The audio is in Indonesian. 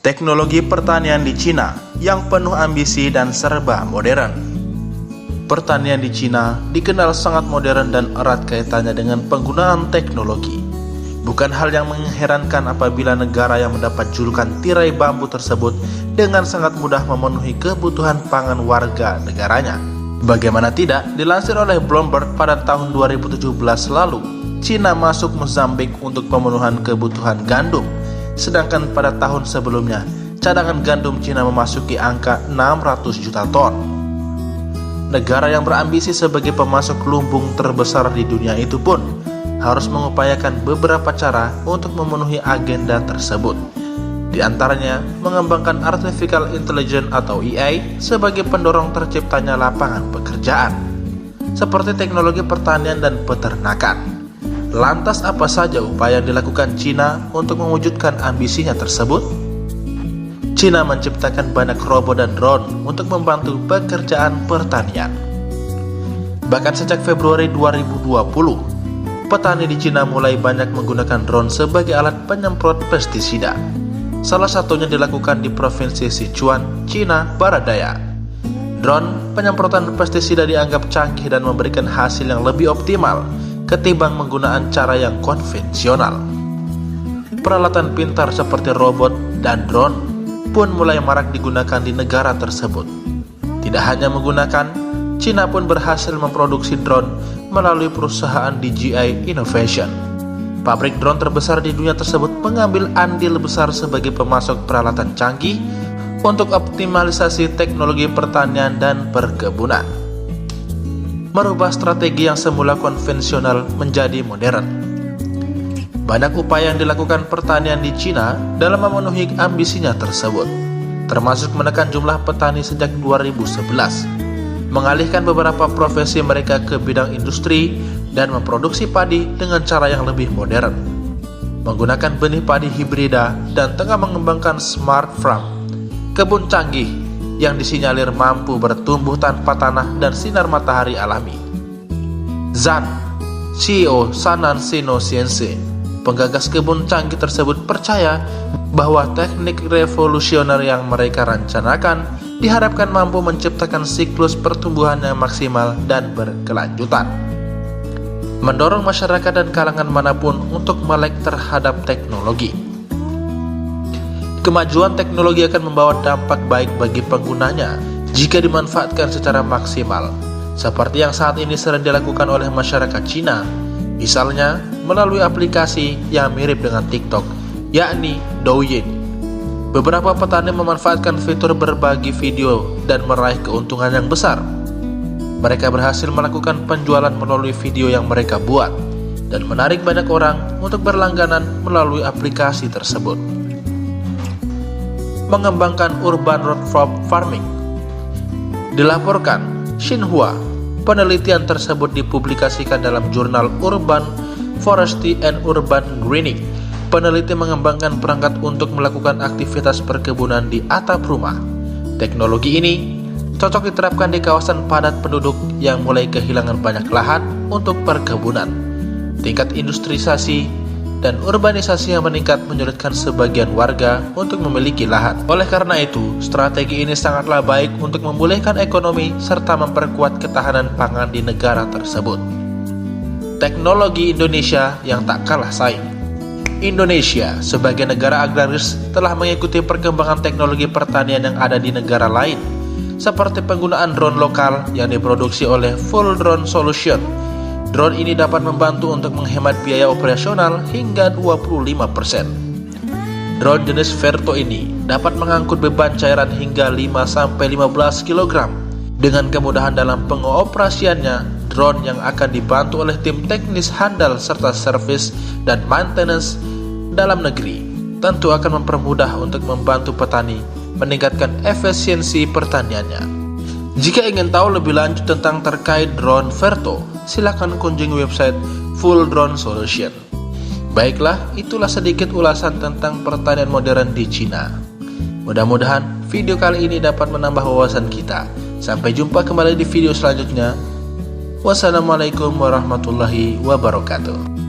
Teknologi pertanian di Cina yang penuh ambisi dan serba modern. Pertanian di Cina dikenal sangat modern dan erat kaitannya dengan penggunaan teknologi. Bukan hal yang mengherankan apabila negara yang mendapat julukan tirai bambu tersebut dengan sangat mudah memenuhi kebutuhan pangan warga negaranya. Bagaimana tidak, dilansir oleh Bloomberg pada tahun 2017 lalu, Cina masuk Mozambik untuk pemenuhan kebutuhan gandum. Sedangkan pada tahun sebelumnya, cadangan gandum Cina memasuki angka 600 juta ton. Negara yang berambisi sebagai pemasok lumbung terbesar di dunia itu pun harus mengupayakan beberapa cara untuk memenuhi agenda tersebut. Di antaranya, mengembangkan Artificial Intelligence atau AI sebagai pendorong terciptanya lapangan pekerjaan, seperti teknologi pertanian dan peternakan. Lantas apa saja upaya yang dilakukan Cina untuk mewujudkan ambisinya tersebut? Cina menciptakan banyak robot dan drone untuk membantu pekerjaan pertanian. Bahkan sejak Februari 2020, petani di Cina mulai banyak menggunakan drone sebagai alat penyemprot pestisida. Salah satunya dilakukan di Provinsi Sichuan, Cina Barat Daya. Drone penyemprotan pestisida dianggap canggih dan memberikan hasil yang lebih optimal ketimbang menggunakan cara yang konvensional. Peralatan pintar seperti robot dan drone pun mulai marak digunakan di negara tersebut. Tidak hanya menggunakan, Cina pun berhasil memproduksi drone melalui perusahaan DJI Innovation. Pabrik drone terbesar di dunia tersebut mengambil andil besar sebagai pemasok peralatan canggih untuk optimalisasi teknologi pertanian dan perkebunan, merubah strategi yang semula konvensional menjadi modern. Banyak upaya yang dilakukan pertanian di Cina dalam memenuhi ambisinya tersebut, termasuk menekan jumlah petani sejak 2011, mengalihkan beberapa profesi mereka ke bidang industri dan memproduksi padi dengan cara yang lebih modern, menggunakan benih padi hibrida, dan tengah mengembangkan smart farm, kebun canggih yang disinyalir mampu bertumbuh tanpa tanah dan sinar matahari alami. Zhan, CEO Sanan Sino-Science, penggagas kebun canggih tersebut, percaya bahwa teknik revolusioner yang mereka rencanakan diharapkan mampu menciptakan siklus pertumbuhan yang maksimal dan berkelanjutan, mendorong masyarakat dan kalangan manapun untuk melek terhadap teknologi. Kemajuan teknologi akan membawa dampak baik bagi penggunanya jika dimanfaatkan secara maksimal, seperti yang saat ini sering dilakukan oleh masyarakat Cina, misalnya melalui aplikasi yang mirip dengan TikTok, yakni Douyin. Beberapa petani memanfaatkan fitur berbagi video dan meraih keuntungan yang besar. Mereka berhasil melakukan penjualan melalui video yang mereka buat dan menarik banyak orang untuk berlangganan melalui aplikasi tersebut. Mengembangkan urban root crop farming. Dilaporkan, Xinhua, penelitian tersebut dipublikasikan dalam jurnal Urban Forestry and Urban Greening. Peneliti mengembangkan perangkat untuk melakukan aktivitas perkebunan di atap rumah. Teknologi ini cocok diterapkan di kawasan padat penduduk yang mulai kehilangan banyak lahan untuk perkebunan. Tingkat industrialisasi dan urbanisasi yang meningkat menyulitkan sebagian warga untuk memiliki lahan. Oleh karena itu, strategi ini sangatlah baik untuk memulihkan ekonomi serta memperkuat ketahanan pangan di negara tersebut. Teknologi Indonesia yang tak kalah saing. Indonesia sebagai negara agraris telah mengikuti perkembangan teknologi pertanian yang ada di negara lain, seperti penggunaan drone lokal yang diproduksi oleh Full Drone Solution. Drone ini dapat membantu untuk menghemat biaya operasional hingga 25%. Drone jenis Verto ini dapat mengangkut beban cairan hingga 5-15 kg. Dengan kemudahan dalam pengoperasiannya, drone yang akan dibantu oleh tim teknis handal serta servis dan maintenance dalam negeri tentu akan mempermudah untuk membantu petani meningkatkan efisiensi pertaniannya. Jika ingin tahu lebih lanjut tentang terkait drone Verto, silakan kunjungi website Full Drone Solution. Baiklah, itulah sedikit ulasan tentang pertanian modern di Cina. Mudah-mudahan video kali ini dapat menambah wawasan kita. Sampai jumpa kembali di video selanjutnya. Wassalamualaikum warahmatullahi wabarakatuh.